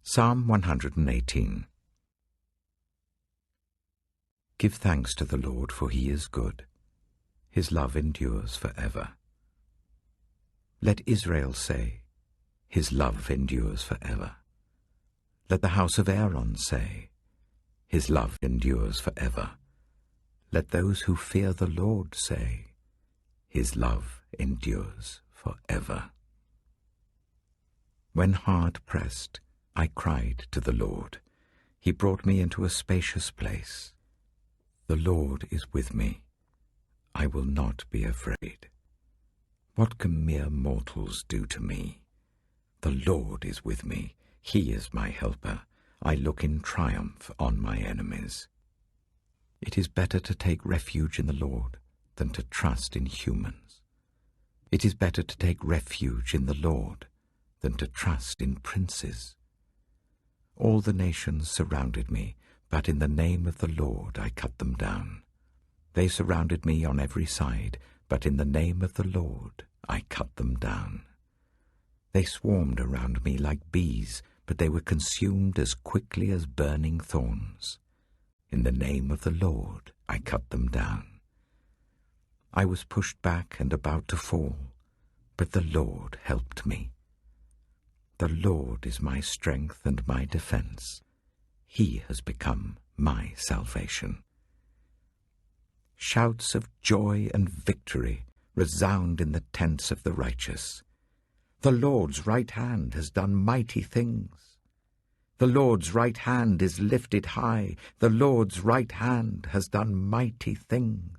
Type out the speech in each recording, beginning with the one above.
Psalm 118. Give thanks to the Lord, for he is good. His love endures forever. Let Israel say, his love endures forever. Let the house of Aaron say, his love endures forever. Let those who fear the Lord say, his love endures forever. When hard pressed, I cried to the Lord. He brought me into a spacious place. The Lord is with me. I will not be afraid. What can mere mortals do to me? The Lord is with me. He is my helper. I look in triumph on my enemies. It is better to take refuge in the Lord than to trust in humans. It is better to take refuge in the Lord than to trust in princes. All the nations surrounded me, but in the name of the Lord I cut them down. They surrounded me on every side, but in the name of the Lord I cut them down. They swarmed around me like bees, but they were consumed as quickly as burning thorns. In the name of the Lord I cut them down. I was pushed back and about to fall, but the Lord helped me. The Lord is my strength and my defense. He has become my salvation. Shouts of joy and victory resound in the tents of the righteous. The Lord's right hand has done mighty things. The Lord's right hand is lifted high. The Lord's right hand has done mighty things.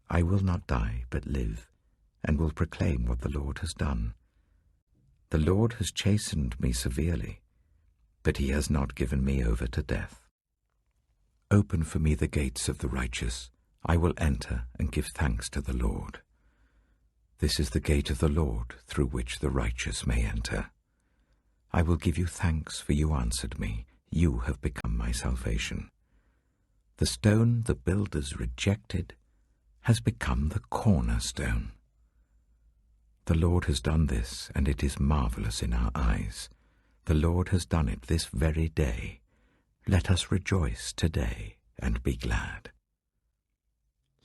I will not die, but live, and will proclaim what the Lord has done. The Lord has chastened me severely, but he has not given me over to death. Open for me the gates of the righteous. I will enter and give thanks to the Lord. This is the gate of the Lord, through which the righteous may enter. I will give you thanks, for you answered me. You have become my salvation. The stone the builders rejected has become the cornerstone. The Lord has done this, and it is marvelous in our eyes. The Lord has done it this very day. Let us rejoice today and be glad.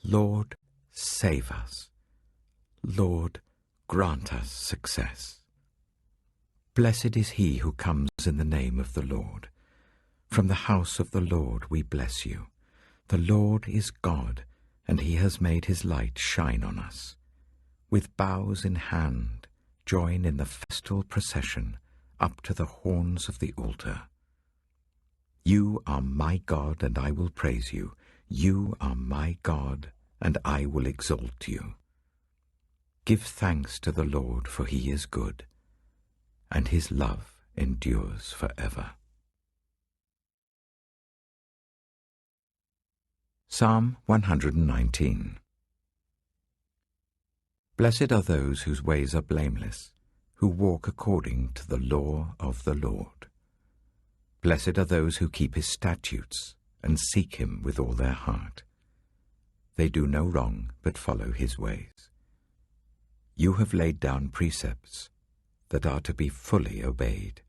Lord, save us. Lord, grant us success. Blessed is he who comes in the name of the Lord. From the house of the Lord we bless you. The Lord is God, and he has made his light shine on us. With boughs in hand, join in the festal procession up to the horns of the altar. You are my God, and I will praise you. You are my God, and I will exalt you. Give thanks to the Lord, for he is good, and his love endures forever. Psalm 119. Blessed are those whose ways are blameless, who walk according to the law of the Lord. Blessed are those who keep his statutes and seek him with all their heart. They do no wrong, but follow his ways. You have laid down precepts that are to be fully obeyed.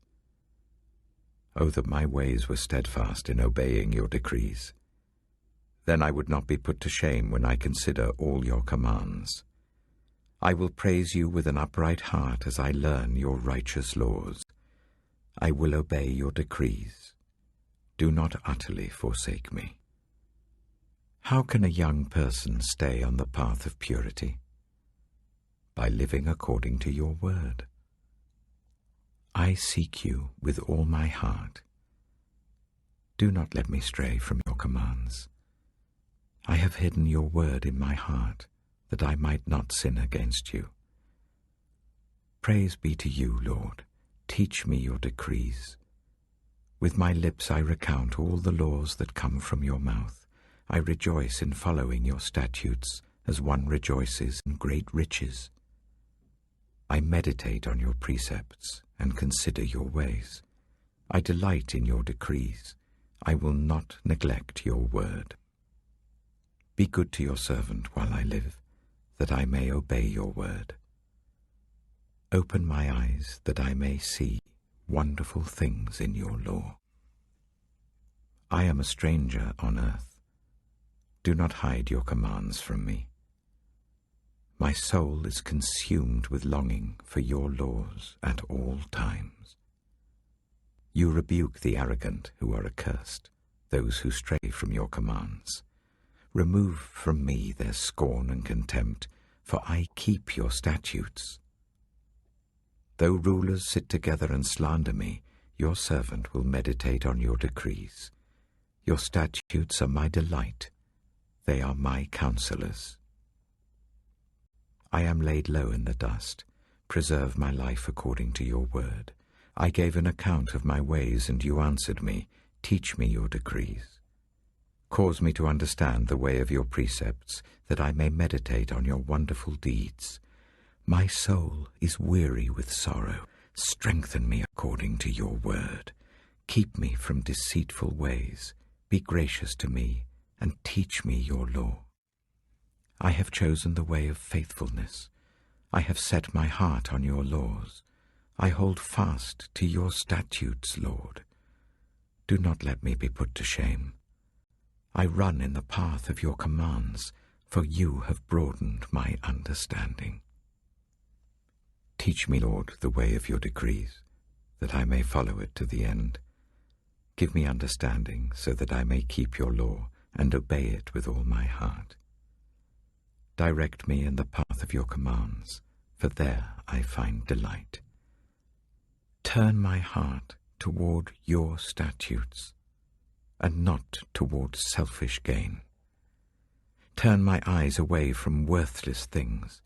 Oh, that my ways were steadfast in obeying your decrees. Then I would not be put to shame when I consider all your commands. I will praise you with an upright heart as I learn your righteous laws. I will obey your decrees. Do not utterly forsake me. How can a young person stay on the path of purity? By living according to your word. I seek you with all my heart. Do not let me stray from your commands. I have hidden your word in my heart, that I might not sin against you. Praise be to you, Lord. Teach me your decrees. With my lips I recount all the laws that come from your mouth. I rejoice in following your statutes, as one rejoices in great riches. I meditate on your precepts and consider your ways. I delight in your decrees. I will not neglect your word. Be good to your servant while I live, that I may obey your word. Open my eyes that I may see wonderful things in your law. I am a stranger on earth. Do not hide your commands from me. My soul is consumed with longing for your laws at all times. You rebuke the arrogant who are accursed, those who stray from your commands. Remove from me their scorn and contempt, for I keep your statutes. Though rulers sit together and slander me, your servant will meditate on your decrees. Your statutes are my delight. They are my counselors. I am laid low in the dust. Preserve my life according to your word. I gave an account of my ways, and you answered me. Teach me your decrees. Cause me to understand the way of your precepts, that I may meditate on your wonderful deeds. My soul is weary with sorrow. Strengthen me according to your word. Keep me from deceitful ways. Be gracious to me, and teach me your law. I have chosen the way of faithfulness. I have set my heart on your laws. I hold fast to your statutes, Lord. Do not let me be put to shame. I run in the path of your commands, for you have broadened my understanding. Teach me, Lord, the way of your decrees, that I may follow it to the end. Give me understanding, so that I may keep your law and obey it with all my heart. Direct me in the path of your commands, for there I find delight. Turn my heart toward your statutes, and not toward selfish gain. Turn my eyes away from worthless things.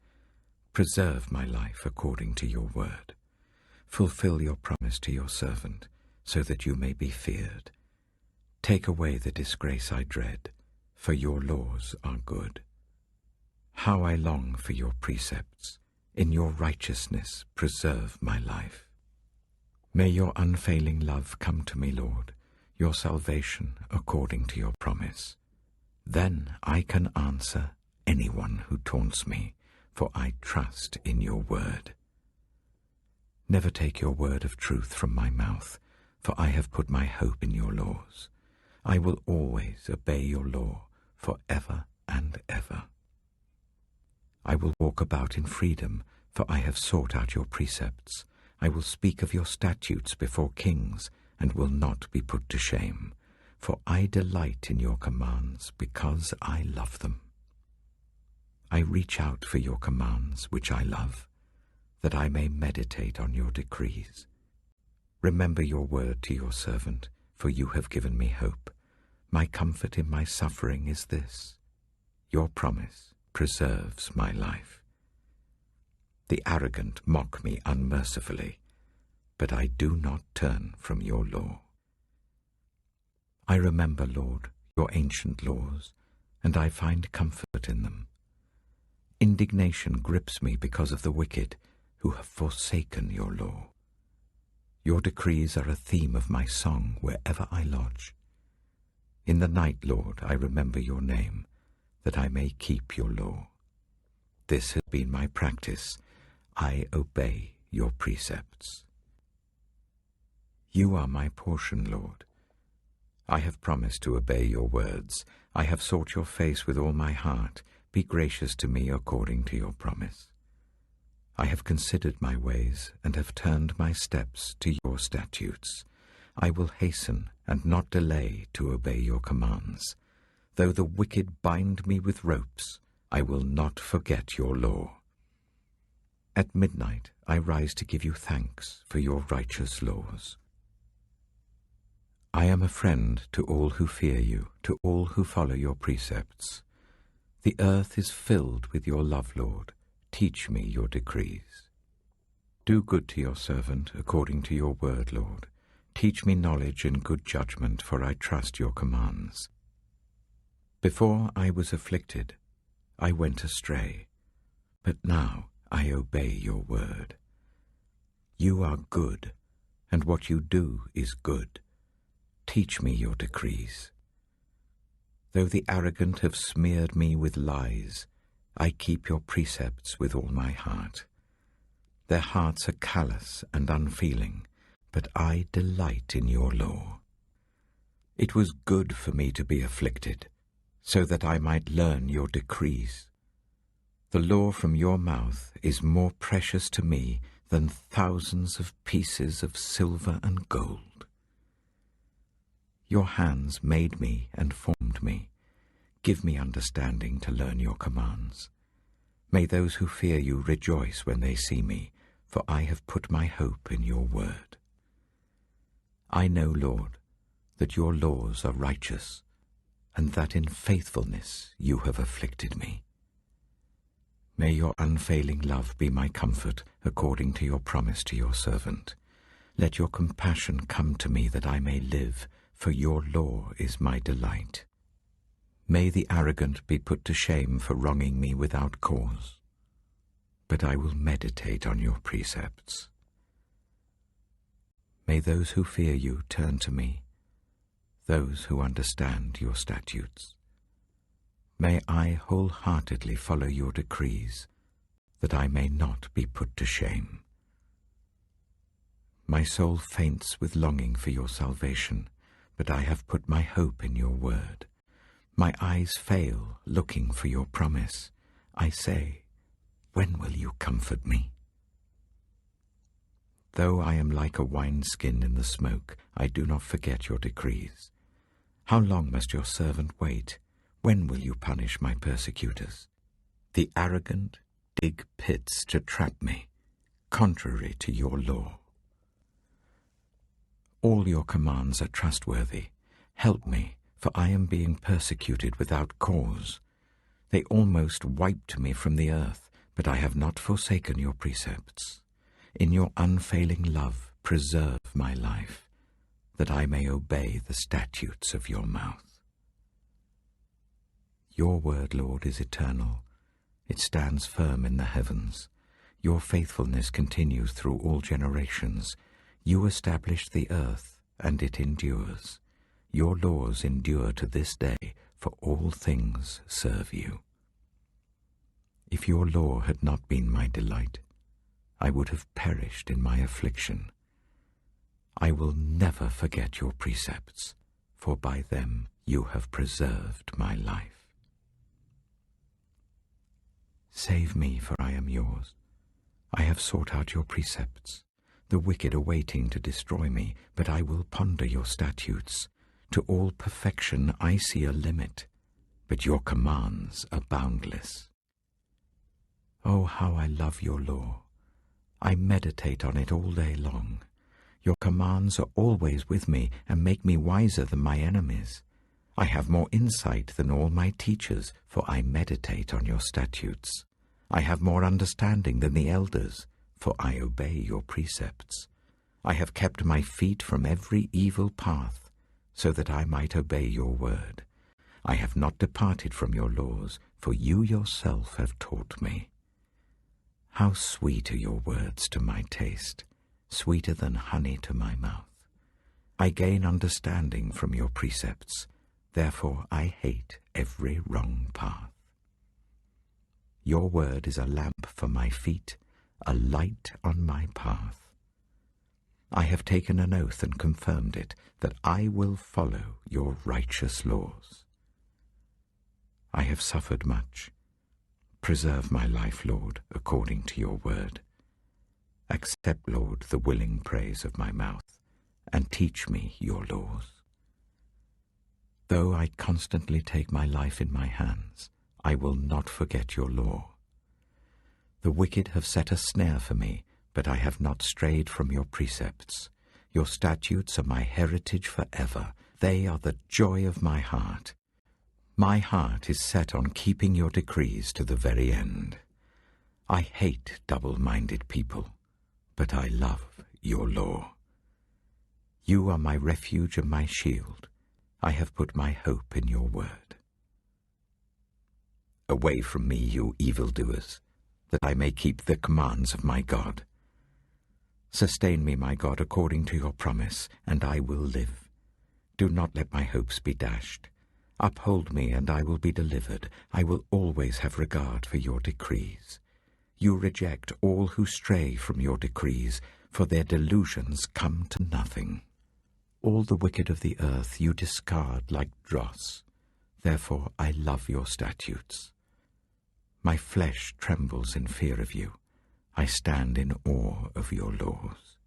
Preserve my life according to your word. Fulfill your promise to your servant, so that you may be feared. Take away the disgrace I dread, for your laws are good. How I long for your precepts. In your righteousness preserve my life. May your unfailing love come to me, Lord, your salvation according to your promise. Then I can answer anyone who taunts me, for I trust in your word. Never take your word of truth from my mouth, for I have put my hope in your laws. I will always obey your law forever and ever. I will walk about in freedom, for I have sought out your precepts. I will speak of your statutes before kings, and will not be put to shame, for I delight in your commands because I love them. I reach out for your commands, which I love, that I may meditate on your decrees. Remember your word to your servant, for you have given me hope. My comfort in my suffering is this: your promise preserves my life. The arrogant mock me unmercifully, but I do not turn from your law. I remember, Lord, your ancient laws, and I find comfort in them. Indignation grips me because of the wicked who have forsaken your law. Your decrees are a theme of my song wherever I lodge. In the night, Lord, I remember your name, that I may keep your law. This has been my practice. I obey your precepts. You are my portion, Lord. I have promised to obey your words. I have sought your face with all my heart. Be gracious to me according to your promise. I have considered my ways and have turned my steps to your statutes. I will hasten and not delay to obey your commands. Though the wicked bind me with ropes, I will not forget your law. At midnight I rise to give you thanks for your righteous laws. I am a friend to all who fear you, to all who follow your precepts. The earth is filled with your love, Lord. Teach me your decrees. Do good to your servant according to your word, Lord. Teach me knowledge and good judgment, for I trust your commands. Before I was afflicted, I went astray, but now I obey your word. You are good, and what you do is good. Teach me your decrees. Though the arrogant have smeared me with lies, I keep your precepts with all my heart. Their hearts are callous and unfeeling. but I delight in your law. It was good for me to be afflicted, so that I might learn your decrees. The law from your mouth is more precious to me than thousands of pieces of silver and gold. Your hands made me and formed me. Give me understanding to learn your commands. May those who fear you rejoice when they see me, for I have put my hope in your word. I know, Lord, that your laws are righteous, and that in faithfulness you have afflicted me. May your unfailing love be my comfort, according to your promise to your servant. Let your compassion come to me that I may live, for your law is my delight. May the arrogant be put to shame for wronging me without cause, but I will meditate on your precepts. May those who fear you turn to me, those who understand your statutes. May I wholeheartedly follow your decrees, that I may not be put to shame. My soul faints with longing for your salvation, but I have put my hope in your word. My eyes fail, looking for your promise. I say, when will you comfort me? Though I am like a wineskin in the smoke, I do not forget your decrees. How long must your servant wait? When will you punish my persecutors? The arrogant dig pits to trap me, contrary to your law. All your commands are trustworthy. Help me, for I am being persecuted without cause. They almost wiped me from the earth, but I have not forsaken your precepts. In your unfailing love, preserve my life, that I may obey the statutes of your mouth. Your word, Lord, is eternal. It stands firm in the heavens. Your faithfulness continues through all generations. You established the earth, and it endures. Your laws endure to this day, for all things serve you. If your law had not been my delight, I would have perished in my affliction. I will never forget your precepts, for by them you have preserved my life. Save me, for I am yours. I have sought out your precepts. The wicked are waiting to destroy me, but I will ponder your statutes. To all perfection I see a limit, but your commands are boundless. Oh, how I love your law! I meditate on it all day long. Your commands are always with me and make me wiser than my enemies. I have more insight than all my teachers, for I meditate on your statutes. I have more understanding than the elders, for I obey your precepts. I have kept my feet from every evil path, so that I might obey your word. I have not departed from your laws, for you yourself have taught me. How sweet are your words to my taste, sweeter than honey to my mouth. I gain understanding from your precepts, therefore I hate every wrong path. Your word is a lamp for my feet, a light on my path. I have taken an oath and confirmed it, that I will follow your righteous laws. I have suffered much. Preserve my life, Lord, according to your word. Accept, Lord, the willing praise of my mouth, and teach me your laws. Though I constantly take my life in my hands, I will not forget your law. The wicked have set a snare for me, but I have not strayed from your precepts. Your statutes are my heritage forever. They are the joy of my heart. My heart is set on keeping your decrees to the very end. I hate double-minded people, but I love your law. You are my refuge and my shield. I have put my hope in your word. Away from me, you evildoers, that I may keep the commands of my God. Sustain me, my God, according to your promise, and I will live. Do not let my hopes be dashed. Uphold me, and I will be delivered. I will always have regard for your decrees. You reject all who stray from your decrees, for their delusions come to nothing. All the wicked of the earth you discard like dross. Therefore I love your statutes. My flesh trembles in fear of you. I stand in awe of your laws.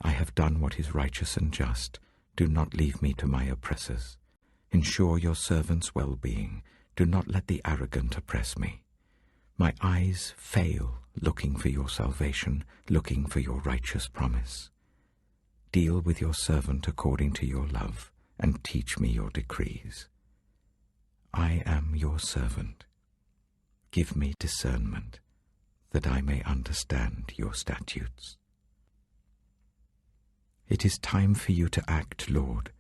I have done what is righteous and just. Do not leave me to my oppressors. Ensure your servant's well-being. Do not let the arrogant oppress me. My eyes fail, looking for your salvation, looking for your righteous promise. Deal with your servant according to your love, and teach me your decrees. I am your servant. Give me discernment, that I may understand your statutes. It is time for you to act, Lord.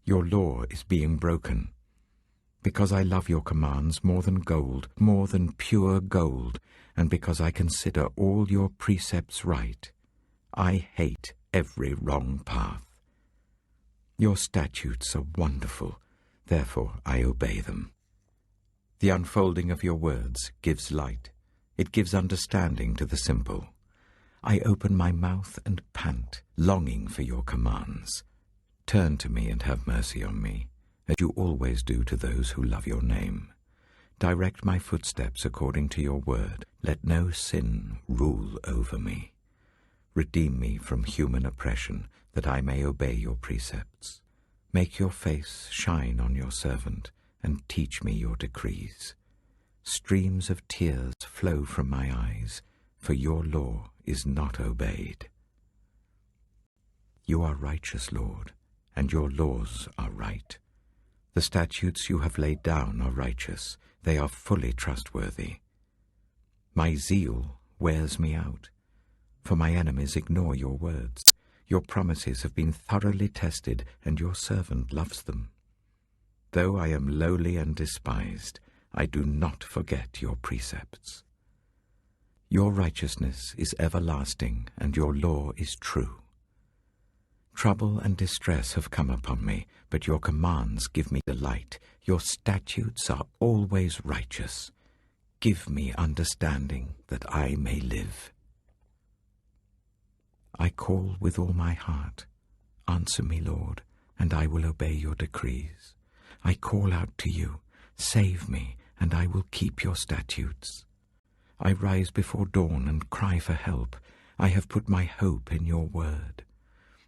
Your law is being broken. Because I love your commands more than gold, more than pure gold, and because I consider all your precepts right, I hate every wrong path. Your statutes are wonderful, therefore I obey them. The unfolding of your words gives light. It gives understanding to the simple. I open my mouth and pant, longing for your commands. Turn to me and have mercy on me, as you always do to those who love your name. Direct my footsteps according to your word. Let no sin rule over me. Redeem me from human oppression, that I may obey your precepts. Make your face shine on your servant, and teach me your decrees. Streams of tears flow from my eyes, for your law is not obeyed. You are righteous, Lord, and your laws are right. The statutes you have laid down are righteous. They are fully trustworthy. My zeal wears me out, for my enemies ignore your words. Your promises have been thoroughly tested, and your servant loves them. Though I am lowly and despised, I do not forget your precepts. Your righteousness is everlasting, and your law is true. Trouble and distress have come upon me, but your commands give me delight. Your statutes are always righteous. Give me understanding, that I may live. I call with all my heart. Answer me, Lord, and I will obey your decrees. I call out to you. Save me, and I will keep your statutes. I rise before dawn and cry for help. I have put my hope in your word.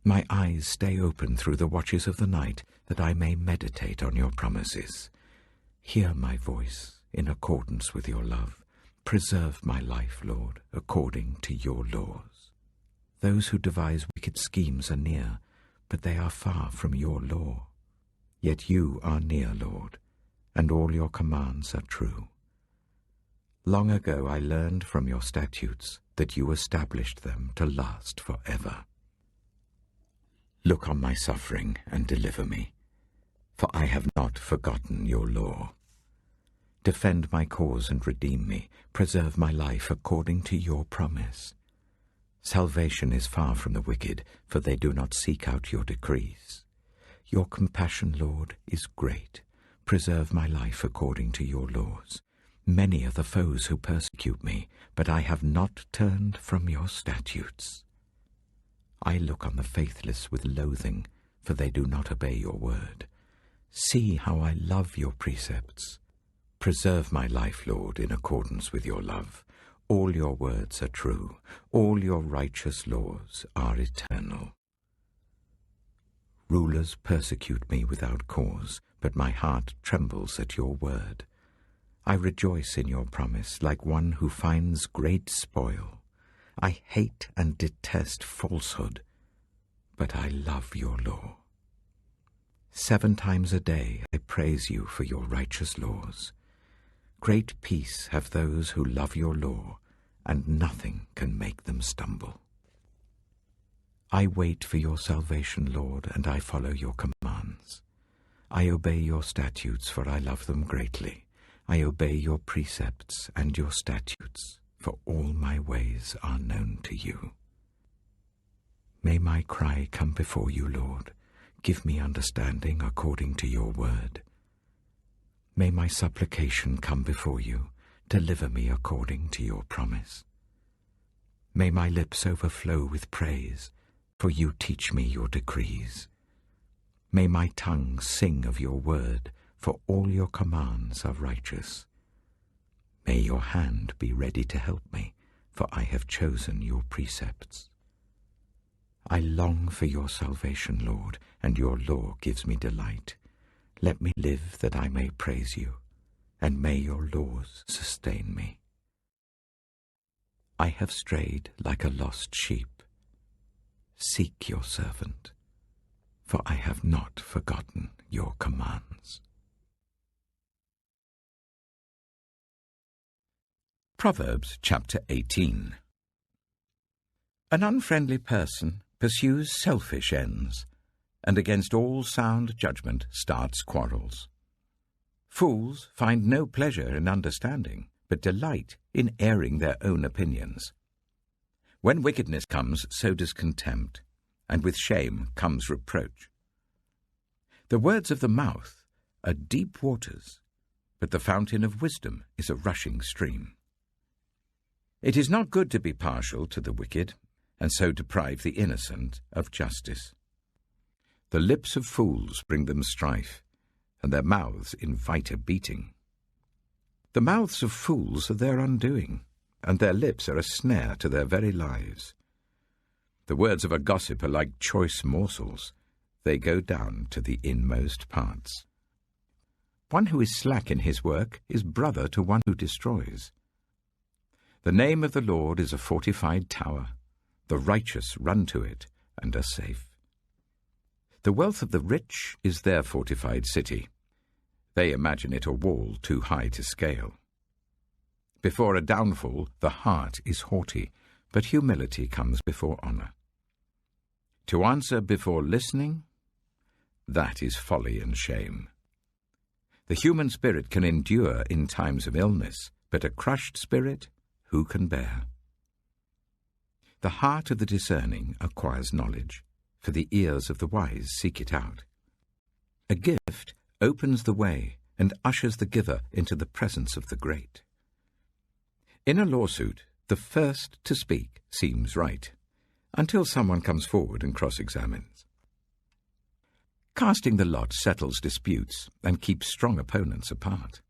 My eyes stay open through the watches of the night, that I may meditate on your promises. Hear my voice in accordance with your love. Preserve my life, Lord, according to your laws. Those who devise wicked schemes are near, but they are far from your law. Yet you are near, Lord, and all your commands are true. Long ago I learned from your statutes that you established them to last forever. Look on my suffering and deliver me, for I have not forgotten your law. Defend my cause and redeem me. Preserve my life according to your promise. Salvation is far from the wicked, for they do not seek out your decrees. Your compassion, Lord, is great. Preserve my life according to your laws. Many are the foes who persecute me, but I have not turned from your statutes. I look on the faithless with loathing, for they do not obey your word. See how I love your precepts. Preserve my life, Lord, in accordance with your love. All your words are true. All your righteous laws are eternal. Rulers persecute me without cause, but my heart trembles at your word. I rejoice in your promise like one who finds great spoil. I hate and detest falsehood, but I love your law. 7 times a day I praise you for your righteous laws. Great peace have those who love your law, and nothing can make them stumble. I wait for your salvation, Lord, and I follow your commands. I obey your statutes, for I love them greatly. I obey your precepts and your statutes, for all my ways are known to you. May my cry come before you, Lord. Give me understanding according to your word. May my supplication come before you. Deliver me according to your promise. May my lips overflow with praise, for you teach me your decrees. May my tongue sing of your word, for all your commands are righteous. May your hand be ready to help me, for I have chosen your precepts. I long for your salvation, Lord, and your law gives me delight. Let me live that I may praise you, and may your laws sustain me. I have strayed like a lost sheep. Seek your servant, for I have not forgotten your commands. Proverbs chapter 18. An unfriendly person pursues selfish ends, and against all sound judgment starts quarrels. Fools find no pleasure in understanding, but delight in airing their own opinions. When wickedness comes, so does contempt, and with shame comes reproach. The words of the mouth are deep waters, but the fountain of wisdom is a rushing stream. It is not good to be partial to the wicked, and so deprive the innocent of justice. The lips of fools bring them strife, and their mouths invite a beating. The mouths of fools are their undoing, and their lips are a snare to their very lives. The words of a gossip are like choice morsels. They go down to the inmost parts. One who is slack in his work is brother to one who destroys. The name of the Lord is a fortified tower. The righteous run to it and are safe. The wealth of the rich is their fortified city. They imagine it a wall too high to scale. Before a downfall, the heart is haughty, but humility comes before honor. To answer before listening, that is folly and shame. The human spirit can endure in times of illness, but a crushed spirit, who can bear? The heart of the discerning acquires knowledge, for the ears of the wise seek it out. A gift opens the way and ushers the giver into the presence of the great. In a lawsuit, the first to speak seems right, until someone comes forward and cross-examines. Casting the lot settles disputes and keeps strong opponents apart.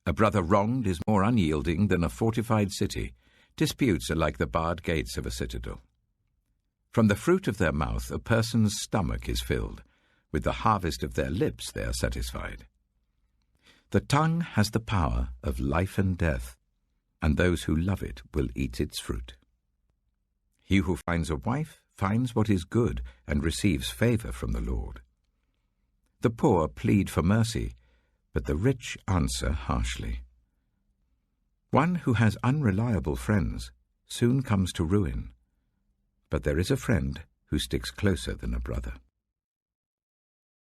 A brother wronged is more unyielding than a fortified city. Disputes are like the barred gates of a citadel. From the fruit of their mouth a person's stomach is filled. With the harvest of their lips they are satisfied. The tongue has the power of life and death, and those who love it will eat its fruit. He who finds a wife finds what is good and receives favor from the Lord. The poor plead for mercy, but the rich answer harshly. One who has unreliable friends soon comes to ruin, but there is a friend who sticks closer than a brother.